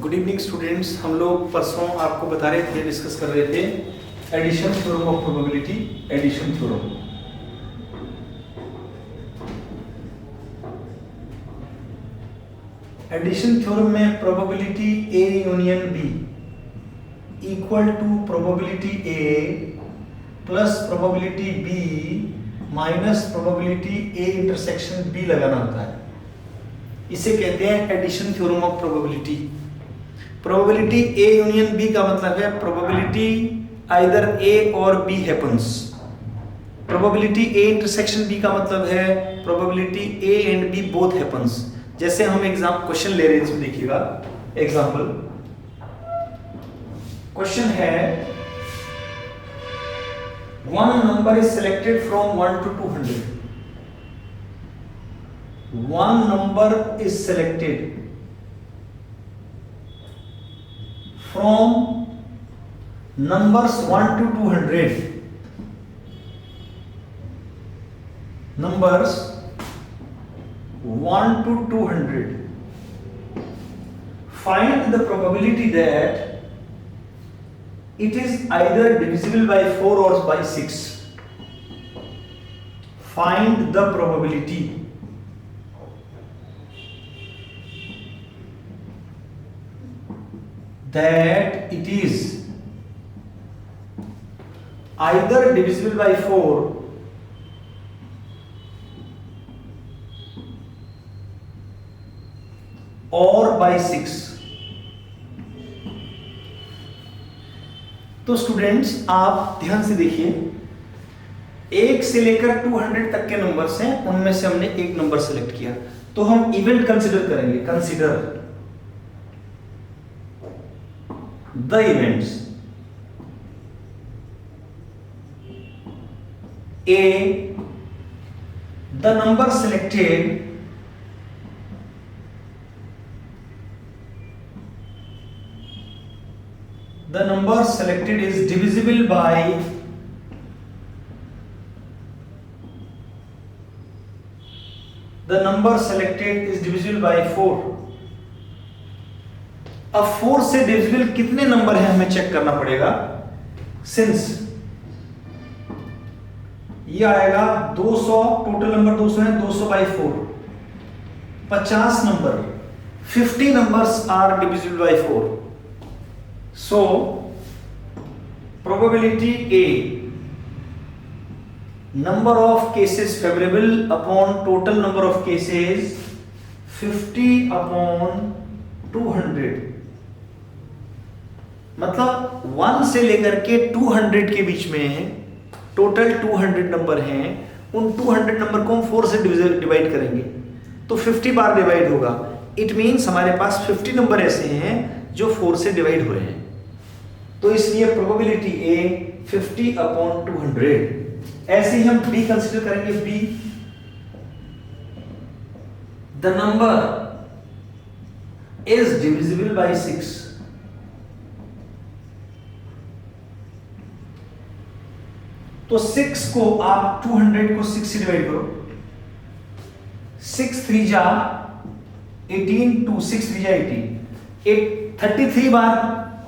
Good evening students. हम लोग परसों आपको बता रहे थे, डिस्कस कर रहे थे addition theorem of probability. Addition theorem, addition theorem में probability A union B equal to probability A plus probability B minus probability A intersection B लगाना होता है। इसे कहते हैं addition theorem of probability. Probability A union B का मतलब है प्रोबेबिलिटी आइदर ए और B happens. Probability A intersection B का मतलब है probability A and B both happens. जैसे हम एग्जाम क्वेश्चन ले रहे हैं, इसमें देखिएगा एग्जांपल क्वेश्चन है, one number is selected from 1 to 200। One number is selected from numbers 1 to 200, numbers 1 to 200. Find the probability that it is either divisible by 4 or by 6. Find the probability that it is either divisible by 4 or by 6। तो students आप ध्यान से देखिए, 1 से लेकर 200 तक के numbers हैं, उनमें से हमने एक नंबर सेलेक्ट किया, तो हम इवेंट कंसीडर करेंगे। Consider the events A, the number selected is divisible by the number selected is divisible by 4। अब 4 से डिविजिबल कितने नंबर हैं हमें चेक करना पड़ेगा। सिंस ये आएगा 200, टोटल नंबर 200 है, 200 by 4 50 number, 50 numbers are divisible by 4। So probability A, number of cases favourable upon total number of cases 50 upon 200, मतलब 1 से लेकर के 200 के बीच में टोटल 200 नंबर हैं। उन 200 नंबर को हम 4 से डिवाइड करेंगे तो 50 बार डिवाइड होगा। इट मीन्स हमारे पास 50 नंबर ऐसे हैं जो 4 से डिवाइड हो रहे हैं। तो इसलिए प्रोबेबिलिटी ए 50 अपॉन 200। ऐसे ही हम बी कंसीडर करेंगे। B, the number is divisible by 6। तो 6 को आप 200 को 6 से डिवाइड करो, 6 3 जा 18, 2 6 3 जा 18, 33 बार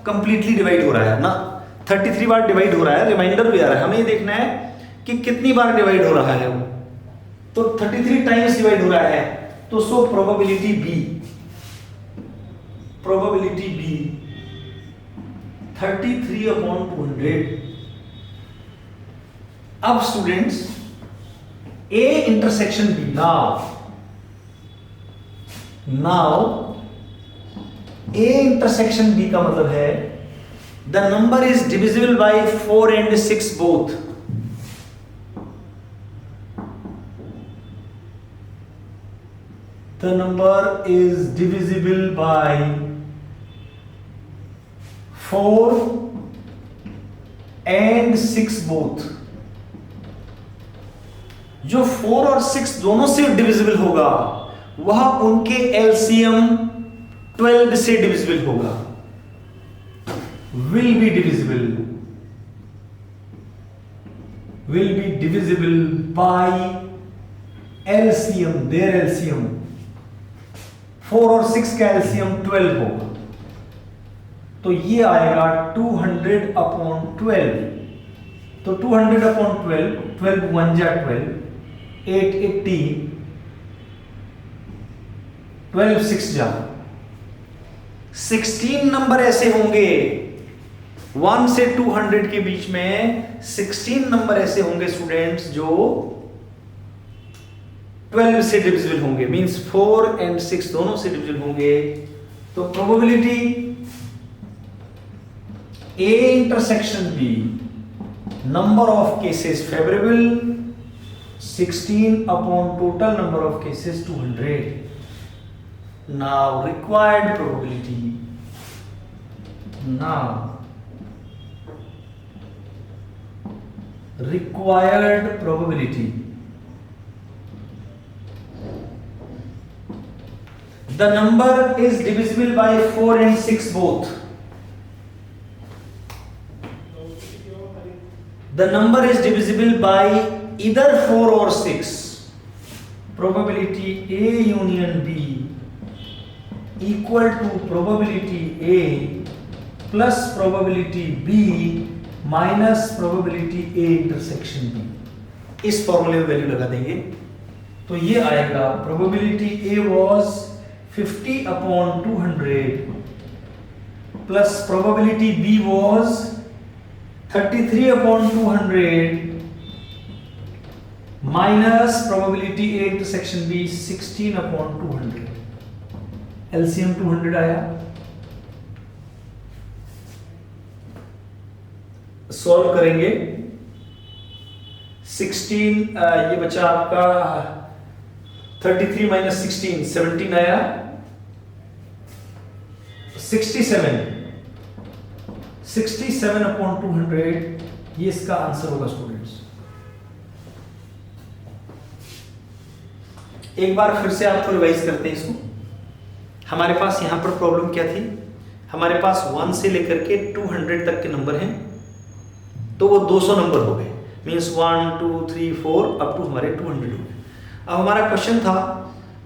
कंप्लीटली डिवाइड हो रहा है ना, 33 बार डिवाइड हो रहा है। रिमाइंडर भी आ रहा है, हमें ये देखना है कि कितनी बार डिवाइड हो रहा है वो। तो 33 टाइम्स डिवाइड हो रहा है, तो सो प्रोबेबिलिटी बी 33 अपॉन 200। अब students A intersection B, now A intersection B का मतलब है the number is divisible by 4 and 6 both. The number is divisible by 4 and 6 both. जो 4 और 6 दोनों से डिविजिबल होगा वह उनके एलसीएम 12 से डिविजिबल होगा। will be divisible by LCM, their LCM 4 और 6 का LCM 12 होगा। तो ये आएगा 200/12। तो 200/12, 12 1 जा 12, 880, 12 6 जा 16 नंबर ऐसे होंगे 1 से 200 के बीच में 16 नंबर ऐसे होंगे स्टूडेंट्स जो 12 से डिविजिबल होंगे, मींस 4 एंड 6 दोनों से डिविजिबल होंगे। तो probability A intersection B, number of cases favourable 16 upon total number of cases 200। Now required probability, required probability. The number is divisible by 4 and 6 both. The number is divisible by either 4 or 6. Probability A union B equal to probability A plus probability B minus probability A intersection B। इस फॉर्मूले में value लगा देंगे तो ये आएगा probability A was 50/200 plus probability B was 33/200 minus probability A intersection B 16/200। LCM 200 आया। Solve करेंगे 16 ये बचा आपका 33 माइनस 16 17 आया 67/200 ये इसका आंसर होगा स्टूडेंट्स। एक बार फिर से आपको रिवाइज करते हैं इसको। हमारे पास यहां पर प्रॉब्लम क्या थी, हमारे पास 1 से लेकर के 200 तक के नंबर हैं तो वो 200 नंबर हो गए, मीन्स 1 2 3 4 अप टू हमारे 200 हो गए। अब हमारा क्वेश्चन था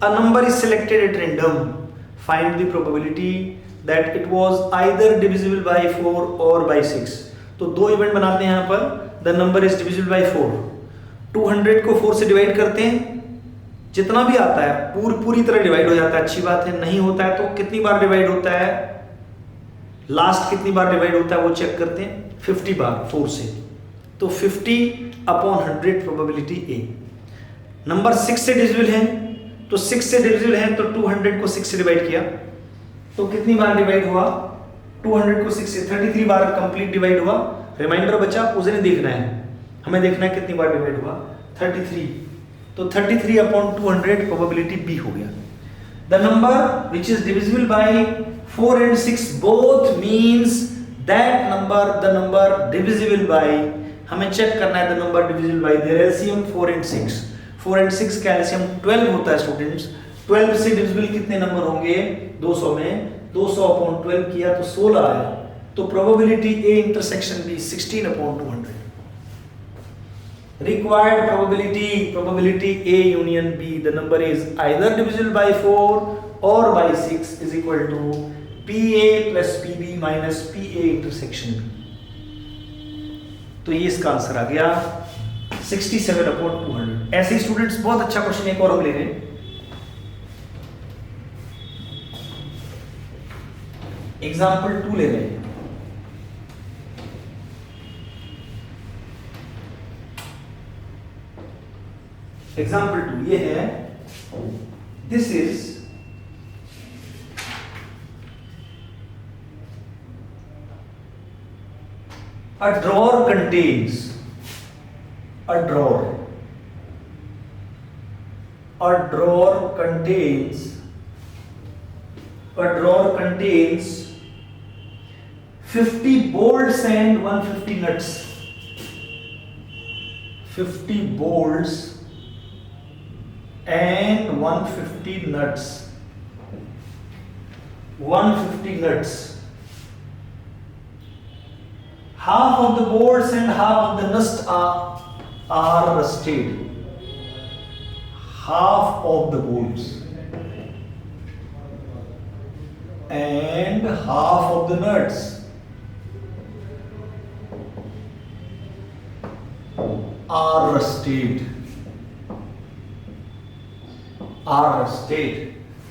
a number is selected at random, find the probability that it was either divisible by 4 और बाय 6। तो दो इवेंट बनाते हैं यहाँ पर, the number is divisible by 4, 200 को 4 से डिवाइड करते हैं, जितना भी आता है पूरी तरह डिवाइड हो जाता है, अच्छी बात है। नहीं होता है तो कितनी बार डिवाइड होता है, लास्ट कितनी बार डिवाइड होता है वो चेक करते हैं, 50 बार 4 से। तो 50/100 प्रोबेबिलिटी A। नंबर 6 से डिविजिबल है तो 6 से डिविजिबल है तो 200 को 6 से डिवाइड किया तो कितनी बार डिवाइड हुआ, 200 को 6 से 33 बार कंप्लीट डिवाइड हुआ। रिमाइंडर बचा उसे देखना है, हमें देखना है कितनी बार डिवाइड हुआ, 33। तो 33/200 प्रोबेबिलिटी B हो गया। The number which is divisible by 4 and 6 both means that number, the number divisible by, हमें चेक करना है the number divisible by their LCM 4 and 6। 4 and 6 का LCM 12 होता है स्टूडेंट्स। 12 से डिविजिबल कितने नंबर होंगे 200 में, 200/12 किया तो 16 आया। तो probability A intersection B 16/200। Required probability A union B, the number is either divisible by 4 or by 6 is equal to PA plus PB minus PA intersection B। तो ये इसका आंसर आ गया 67/200। ऐसे ही स्टूडेंट्स बहुत अच्छा क्वेश्चन एक और हम ले रहे हैं, एग्जाम्पल 2 ले रहे हैं। एग्जाम्पल 2 ये है, this is a drawer contains a drawer contains 50 bolts and 150 nuts। 50 bolts and 150 nuts। 150 nuts, half of the bolts and half of the nuts are rusted। half of the bolts and half of the nuts are rusted.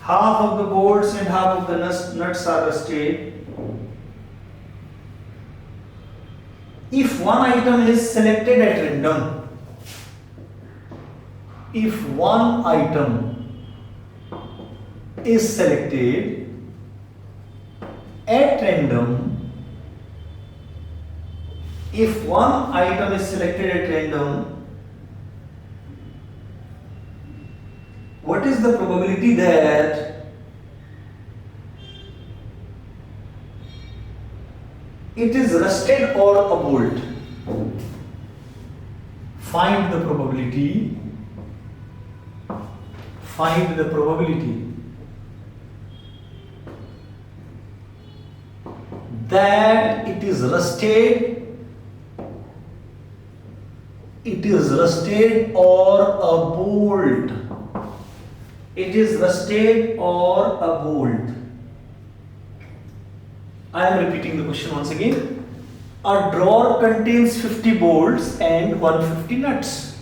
Half of the bolts and half of the nuts are rusted. If one item is selected at random, if one item is selected at random, if one item is selected at random, what is the probability that it is rusted or a bolt? Find the probability. Find the probability that it is rusted. It is rusted or a bolt. It is rusted or a bolt. I am repeating the question once again. A drawer contains 50 bolts and 150 nuts.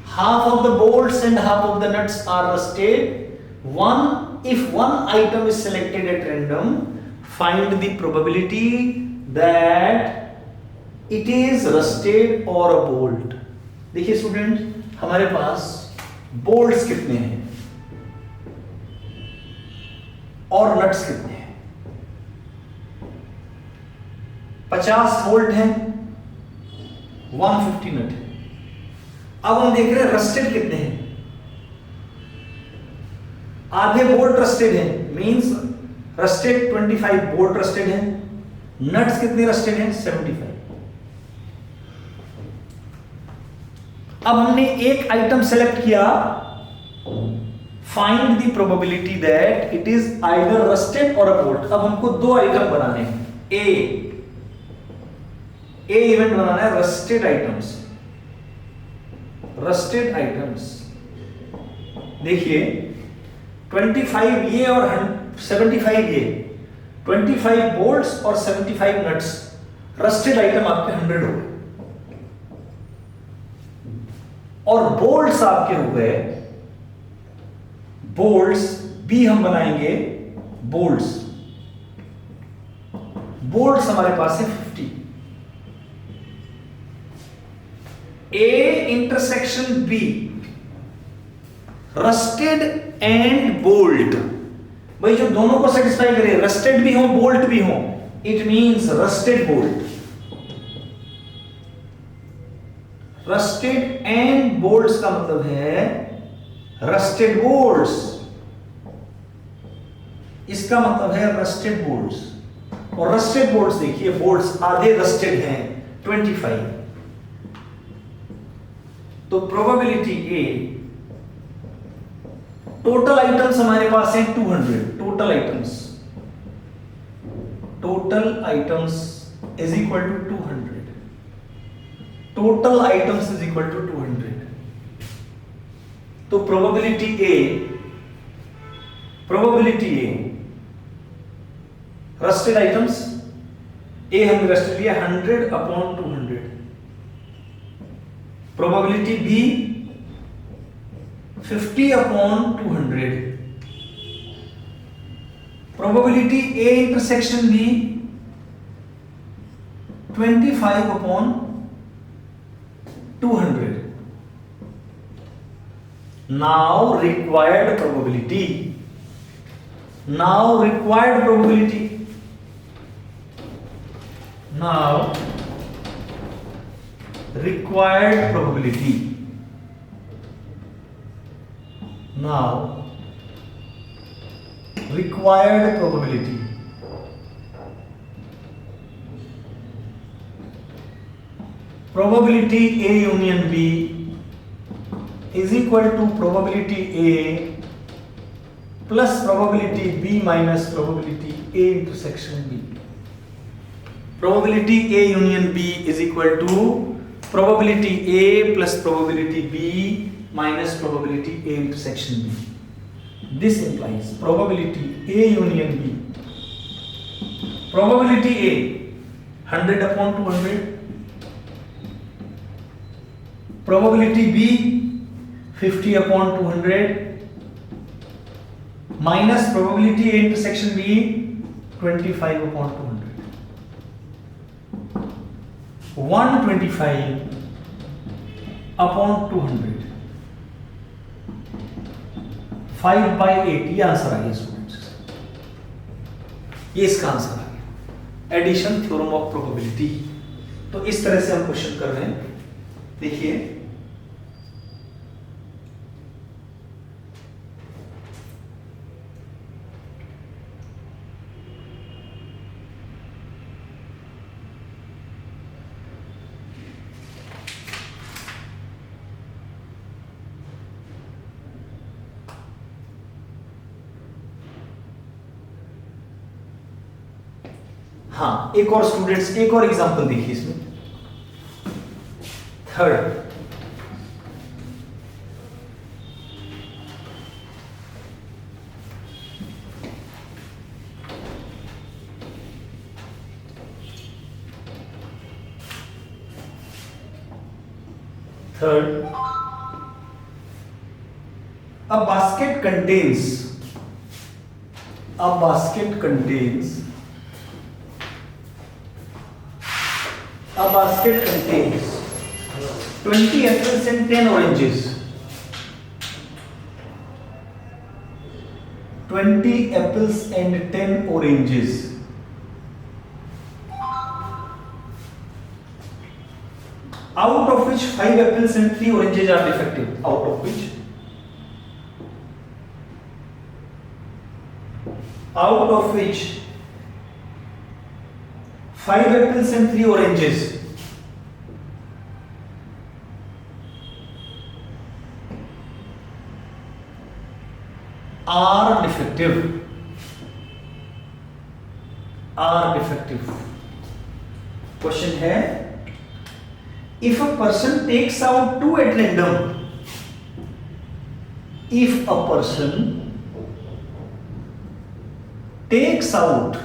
Half of the bolts and half of the nuts are rusted. If one item is selected at random, find the probability that it is rusted or a bolt. देखिए student, हमारे पास bolts कितने हैं और nuts कितने हैं? 50 bolt हैं, 150 नट है। अब हम देख रहे हैं रस्टेड कितने हैं। आधे बोल्ट रस्टेड हैं, मींस रस्टेड 25 बोल्ट रस्टेड हैं। नट्स कितने रस्टेड हैं? 75। अब हमने एक आइटम सेलेक्ट किया, find the probability that it is either rusted और अ बोल्ट। अब हमको दो आइटम बनाने हैं, ए इवेंट बनाना है, रस्टेड आइटम्स। रस्टेड आइटम्स देखिए 25 ये और 75 ये, 25 बोल्ट्स और 75 नट्स, रस्टेड आइटम आपके 100 हो गए। और बोल्ट्स आपके हो गए, बोल्ट्स बी हम बनाएंगे, बोल्ट्स हमारे पास है 50। A intersection B, rusted and bolt, भाई जो दोनों को सेटिस्फाई करे, रस्टेड भी हो बोल्ट भी हो, it means rusted bolt. Rusted and bolts का मतलब है रस्टेड बोल्ट्स, इसका मतलब है रस्टेड बोल्ट्स। और रस्टेड बोल्ट्स देखिए, बोल्ट्स आधे रस्टेड हैं 25। तो प्रोबेबिलिटी ए, टोटल आइटम्स हमारे पास हैं 200। Total items is equal to 200। Total items is equal to 200। तो probability A rusted items, A हमने रस्टेड लिया 100/200। Probability B 50/200। Probability A intersection B 25/200। Now required probability. Now required probability. Probability A union B is equal to probability A plus probability B minus probability A intersection B. Probability A union B is equal to probability A plus probability B minus probability A intersection B. This implies probability A union B. Probability A 100 upon 200. Probability B 50 upon 200. Minus probability A intersection B 25 upon 200. 125 upon 200. 5/8 ये answer आ गया students, ये इसका answer आ गया, addition theorem of probability. तो इस तरह से हम क्वेश्चन कर रहे हैं। देखिए हाँ, एक और स्टूडेंट्स, एक और एग्जांपल देखिए इसमें। Third, a basket contains 20 apples and 10 oranges. 20 apples and 10 oranges. Out of which 5 apples and 3 oranges are defective. Out of which 5 apples and 3 oranges are defective. Question है, if a person takes out 2 at random, if a person takes out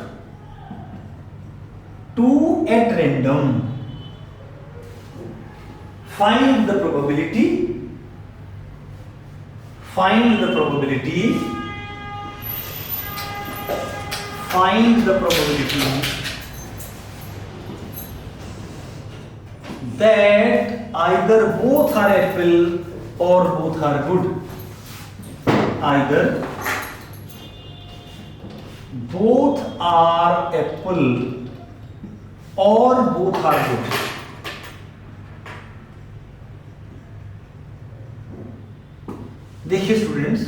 2 at random, find the probability that either both are apple or both are good. Either both are apple or both are good. देखिए students,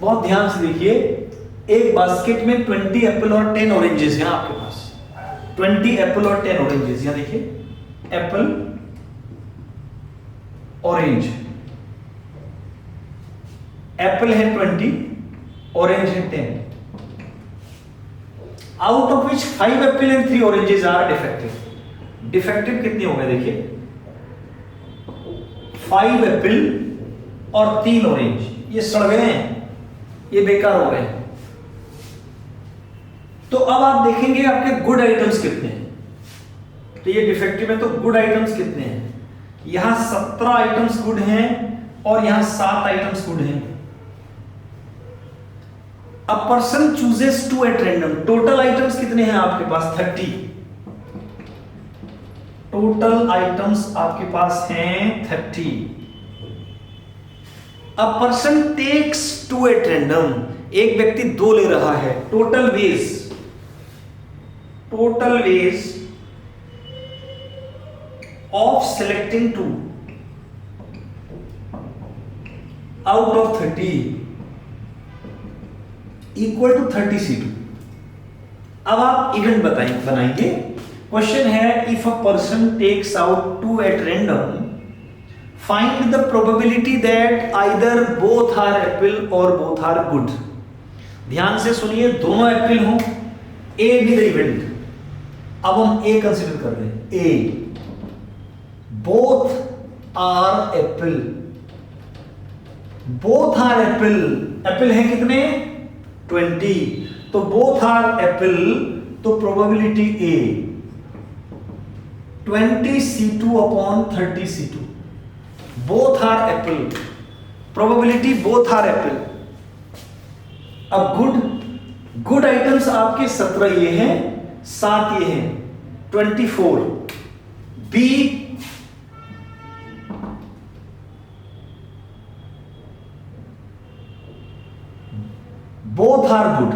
बहुत ध्यान से देखिए, एक basket में 20 Apple और 10 oranges हैं आपके पास। 20 एप्पल और 10 ऑरेंजेस, यहां देखिए एप्पल ऑरेंज, एप्पल है 20, ऑरेंज है 10। Out of which 5 apple and 3 oranges are defective. Defective कितने हो गए देखिए, 5 एप्पल और 3 ऑरेंज, ये सड़ गए हैं, ये बेकार हो गए। तो अब आप देखेंगे आपके गुड आइटम्स कितने हैं। तो ये डिफेक्टिव है, तो गुड आइटम्स कितने हैं? यहां 17 आइटम्स गुड हैं और यहां 7 आइटम्स गुड हैं। A person chooses 2 at random, total items कितने हैं आपके पास? 30। टोटल आइटम्स आपके पास हैं 30। A person takes 2 at random, एक व्यक्ति 2 ले रहा है। Total ways of selecting 2 out of 30 equal to 30 C2। अब आप इवेंट बनाएंगे। क्वेश्चन है, if a person takes out 2 at random, find the probability that either both are apple or both are good। ध्यान से सुनिए, दोनों एप्पल हों, A be the event। अब हम A कंसीडर कर रहे हैं। A both are apple apple है कितने 20, तो बोथ आर एप्पल, तो probability A 20c2 upon 30c2, both are apple, probability both are apple. अब गुड आइटम्स आपके 17 ये हैं, 7 ये हैं, 24। B both are good,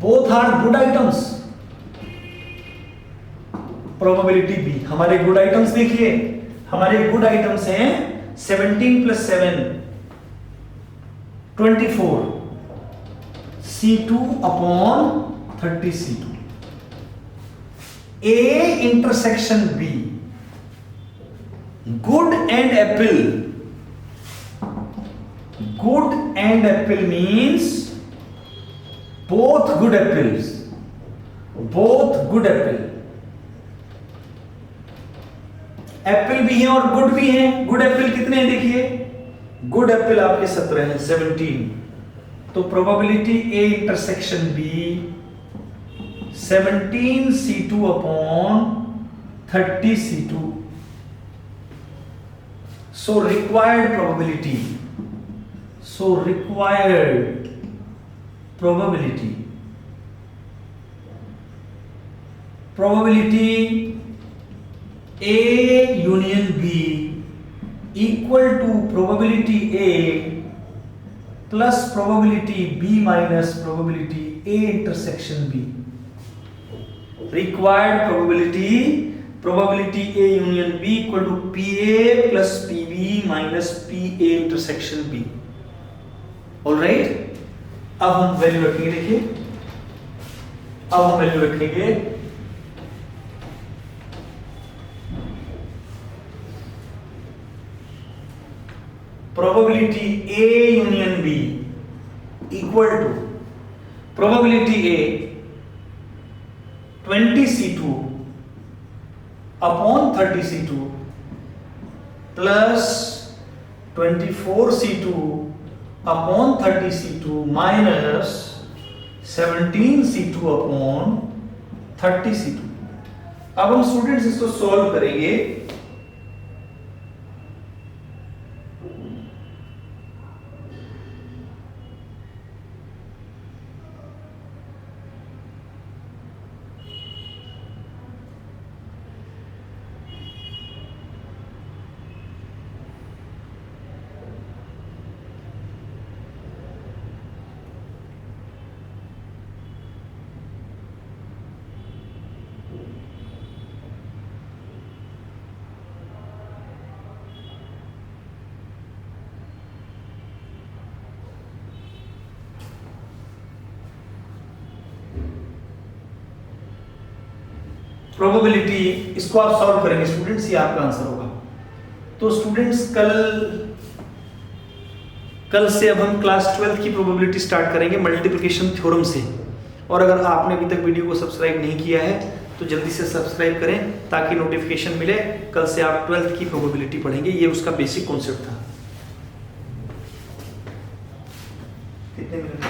both are good items, प्रोबेबिलिटी बी। हमारे गुड आइटम्स देखिए, हमारे गुड आइटम्स हैं 17 + 7 24, C2 upon 30c2। A intersection B, good and Apple, good and apple means both good apples, both good apple, Apple भी है और good भी है। गुड एप्पल कितने हैं देखिए, गुड एप्पल आपके 17 हैं, 17, तो probability A intersection B 17c2 upon 30c2। So required probability, so required probability A union B equal to probability A plus probability B minus probability A intersection B। required probability A union B equal to PA plus PB minus PA intersection B। All right, अब हम value रखेंगे, देखिए अब हम value रखेंगे probability A union B equal to probability A 20c2 upon 30c2 plus 24c2 upon 30c2 minus 17c2 upon 30c2। अब हम students इसको सॉल्व करेंगे। प्रोबेबिलिटी, इसको आप सॉल्व करेंगे स्टूडेंट्स, ये आपका आंसर होगा। तो स्टूडेंट्स कल से अब हम क्लास 12 की प्रोबेबिलिटी स्टार्ट करेंगे मल्टीप्लिकेशन थ्योरम से। और अगर आपने अभी तक वीडियो को सब्सक्राइब नहीं किया है तो जल्दी से सब्सक्राइब करें ताकि नोटिफिकेशन मिले। कल से आप 12th की प्रोबेबिलिटी पढ़ेंगे, ये उसका बेसिक कॉन्सेप्ट था। कितने मिनट